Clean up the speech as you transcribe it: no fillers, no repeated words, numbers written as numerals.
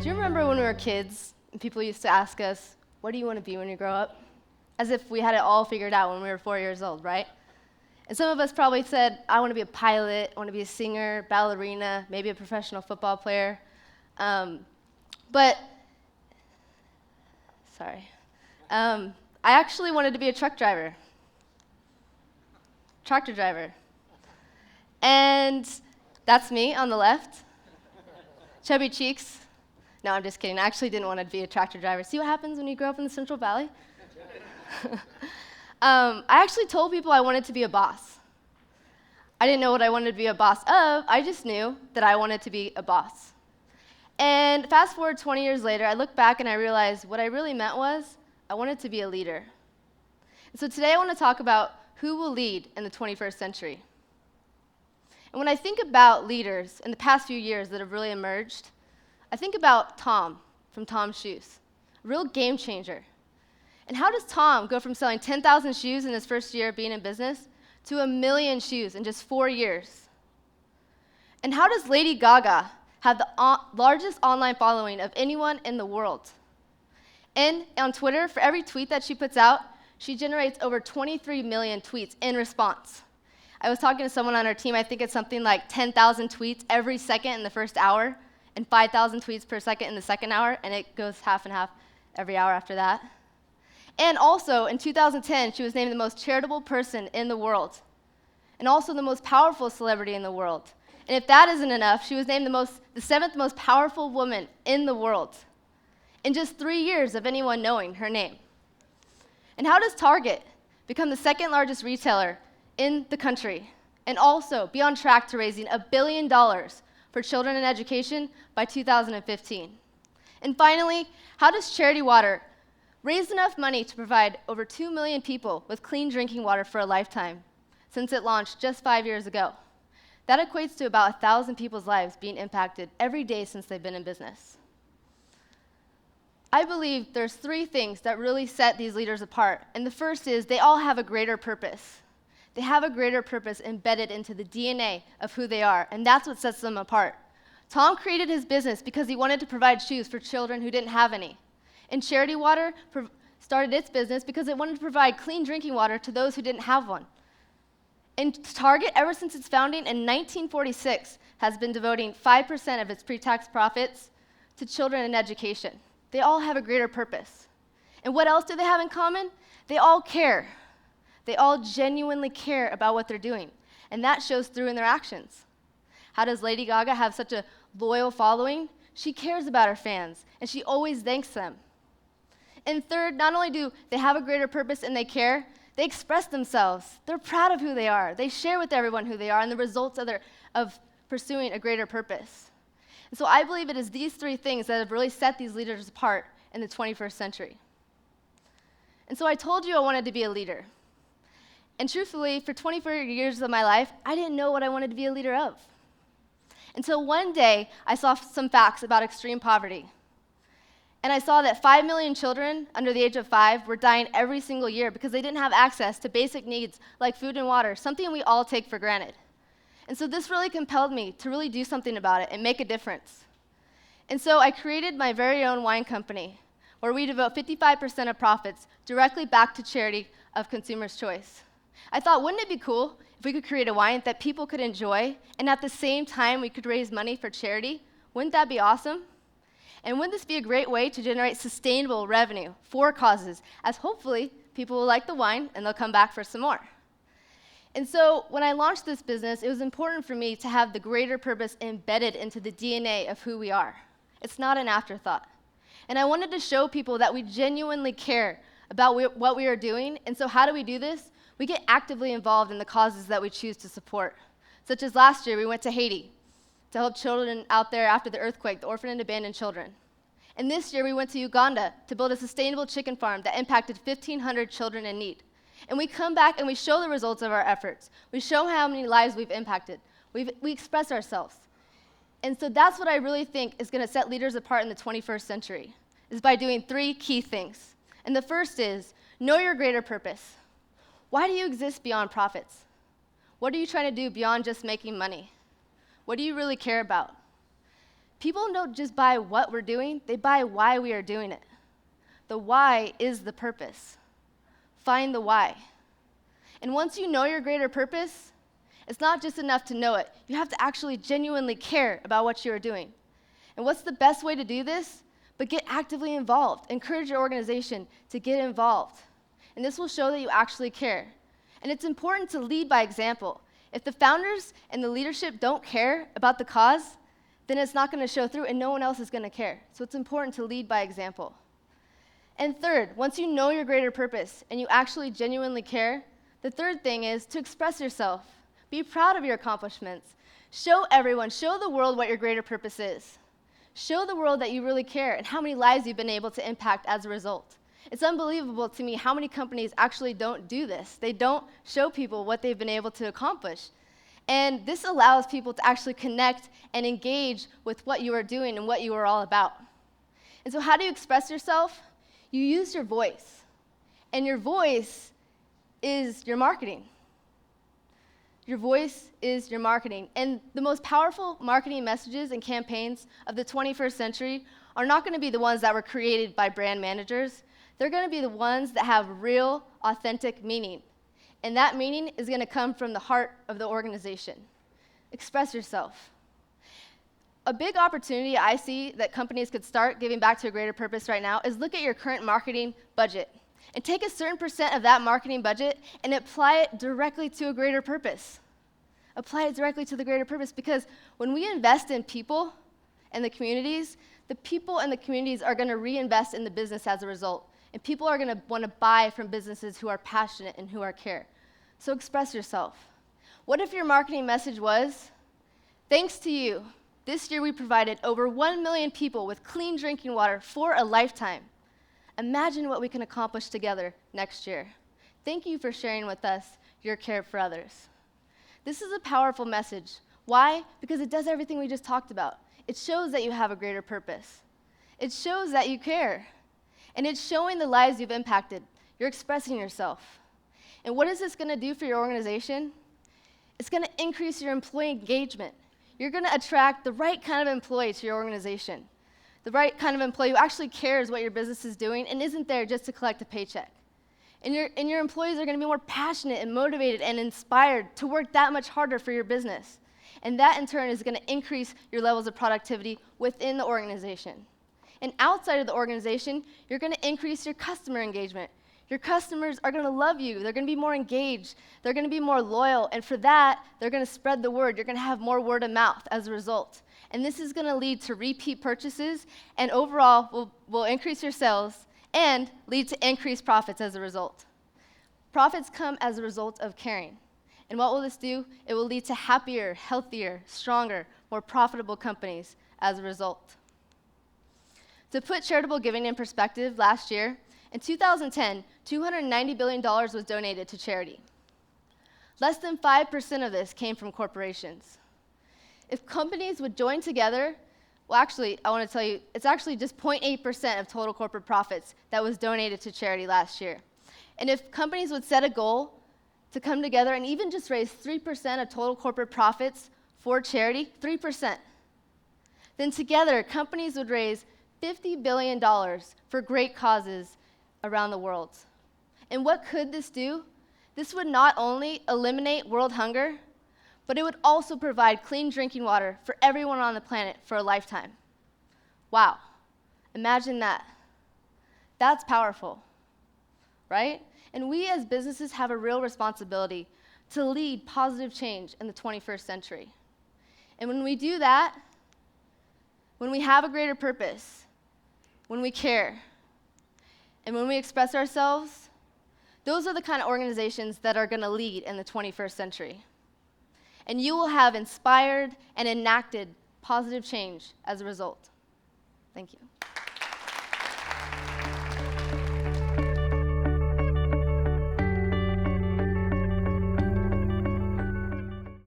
Do you remember when we were kids and people used to ask us, what do you want to be when you grow up? As if we had it all figured out when we were 4 years old, right? And some of us probably said, I want to be a pilot, I want to be a singer, ballerina, maybe a professional football player. I actually wanted to be a tractor driver. And that's me on the left. Chubby cheeks. No, I'm just kidding. I actually didn't want to be a tractor driver. See what happens when you grow up in the Central Valley? I actually told people I wanted to be a boss. I didn't know what I wanted to be a boss of. I just knew that I wanted to be a boss. And fast forward 20 years later, I look back and I realized what I really meant was I wanted to be a leader. And so today I want to talk about who will lead in the 21st century. And when I think about leaders in the past few years that have really emerged, I think about Tom from Tom's Shoes, a real game changer. And how does Tom go from selling 10,000 shoes in his first year of being in business to 1 million shoes in just 4 years? And how does Lady Gaga have the largest online following of anyone in the world? And on Twitter, for every tweet that she puts out, she generates over 23 million tweets in response. I was talking to someone on our team, I think it's something like 10,000 tweets every second in the first hour, and 5,000 tweets per second in the second hour, and it goes half and half every hour after that. And also, in 2010, she was named the most charitable person in the world, and also the most powerful celebrity in the world. And if that isn't enough, she was named the 7th most powerful woman in the world, in just 3 years of anyone knowing her name. And how does Target become the 2nd largest retailer in the country, and also be on track to raising $1 billion for children in education by 2015? And finally, how does Charity Water raise enough money to provide over 2 million people with clean drinking water for a lifetime since it launched just 5 years ago? That equates to about 1,000 people's lives being impacted every day since they've been in business. I believe there's 3 things that really set these leaders apart, and the first is they all have a greater purpose. They have a greater purpose embedded into the DNA of who they are, and that's what sets them apart. Tom created his business because he wanted to provide shoes for children who didn't have any. And Charity Water started its business because it wanted to provide clean drinking water to those who didn't have one. And Target, ever since its founding in 1946, has been devoting 5% of its pre-tax profits to children and education. They all have a greater purpose. And what else do they have in common? They all care. They all genuinely care about what they're doing, and that shows through in their actions. How does Lady Gaga have such a loyal following? She cares about her fans, and she always thanks them. And third, not only do they have a greater purpose and they care, they express themselves. They're proud of who they are. They share with everyone who they are and the results of pursuing a greater purpose. And so I believe it is these 3 things that have really set these leaders apart in the 21st century. And so I told you I wanted to be a leader. And truthfully, for 24 years of my life, I didn't know what I wanted to be a leader of. Until one day, I saw some facts about extreme poverty. And I saw that 5 million children under the age of 5 were dying every single year because they didn't have access to basic needs like food and water, something we all take for granted. And so this really compelled me to really do something about it and make a difference. And so I created my very own wine company, where we devote 55% of profits directly back to charity of Consumers' Choice. I thought, wouldn't it be cool if we could create a wine that people could enjoy, and at the same time we could raise money for charity? Wouldn't that be awesome? And wouldn't this be a great way to generate sustainable revenue for causes, as hopefully people will like the wine and they'll come back for some more? And so when I launched this business, it was important for me to have the greater purpose embedded into the DNA of who we are. It's not an afterthought. And I wanted to show people that we genuinely care about what we are doing. And so how do we do this? We get actively involved in the causes that we choose to support. Such as last year, we went to Haiti to help children out there after the earthquake, the orphaned and abandoned children. And this year, we went to Uganda to build a sustainable chicken farm that impacted 1,500 children in need. And we come back and we show the results of our efforts. We show how many lives we've impacted. We express ourselves. And so that's what I really think is going to set leaders apart in the 21st century, is by doing 3 key things. And the first is, know your greater purpose. Why do you exist beyond profits? What are you trying to do beyond just making money? What do you really care about? People don't just buy what we're doing, they buy why we are doing it. The why is the purpose. Find the why. And once you know your greater purpose, it's not just enough to know it. You have to actually genuinely care about what you are doing. And what's the best way to do this? But get actively involved. Encourage your organization to get involved. And this will show that you actually care. And it's important to lead by example. If the founders and the leadership don't care about the cause, then it's not going to show through and no one else is going to care. So it's important to lead by example. And third, once you know your greater purpose and you actually genuinely care, the third thing is to express yourself. Be proud of your accomplishments. Show everyone, show the world what your greater purpose is. Show the world that you really care and how many lives you've been able to impact as a result. It's unbelievable to me how many companies actually don't do this. They don't show people what they've been able to accomplish. And this allows people to actually connect and engage with what you are doing and what you are all about. And so how do you express yourself? You use your voice. And your voice is your marketing. Your voice is your marketing. And the most powerful marketing messages and campaigns of the 21st century are not going to be the ones that were created by brand managers. They're going to be the ones that have real, authentic meaning. And that meaning is going to come from the heart of the organization. Express yourself. A big opportunity I see that companies could start giving back to a greater purpose right now is look at your current marketing budget and take a certain % of that marketing budget and apply it directly to a greater purpose. Apply it directly to the greater purpose, because when we invest in people and the communities, the people and the communities are going to reinvest in the business as a result. And people are going to want to buy from businesses who are passionate and who are care. So express yourself. What if your marketing message was, thanks to you, this year we provided over 1 million people with clean drinking water for a lifetime. Imagine what we can accomplish together next year. Thank you for sharing with us your care for others. This is a powerful message. Why? Because it does everything we just talked about. It shows that you have a greater purpose. It shows that you care. And it's showing the lives you've impacted. You're expressing yourself. And what is this going to do for your organization? It's going to increase your employee engagement. You're going to attract the right kind of employee to your organization. The right kind of employee who actually cares what your business is doing and isn't there just to collect a paycheck. And your employees are going to be more passionate and motivated and inspired to work that much harder for your business. And that, in turn, is going to increase your levels of productivity within the organization. And outside of the organization, you're going to increase your customer engagement. Your customers are going to love you. They're going to be more engaged. They're going to be more loyal. And for that, they're going to spread the word. You're going to have more word of mouth as a result. And this is going to lead to repeat purchases, and overall will increase your sales and lead to increased profits as a result. Profits come as a result of caring. And what will this do? It will lead to happier, healthier, stronger, more profitable companies as a result. To put charitable giving in perspective, last year, in 2010, $290 billion was donated to charity. Less than 5% of this came from corporations. If companies would join together, well, actually, I want to tell you, it's actually just 0.8% of total corporate profits that was donated to charity last year. And if companies would set a goal to come together and even just raise 3% of total corporate profits for charity, 3%, then together companies would raise $50 billion for great causes around the world. And what could this do? This would not only eliminate world hunger, but it would also provide clean drinking water for everyone on the planet for a lifetime. Wow, imagine that. That's powerful, right? And we as businesses have a real responsibility to lead positive change in the 21st century. And when we do that, when we have a greater purpose, when we care, and when we express ourselves, those are the kind of organizations that are going to lead in the 21st century. And you will have inspired and enacted positive change as a result. Thank you.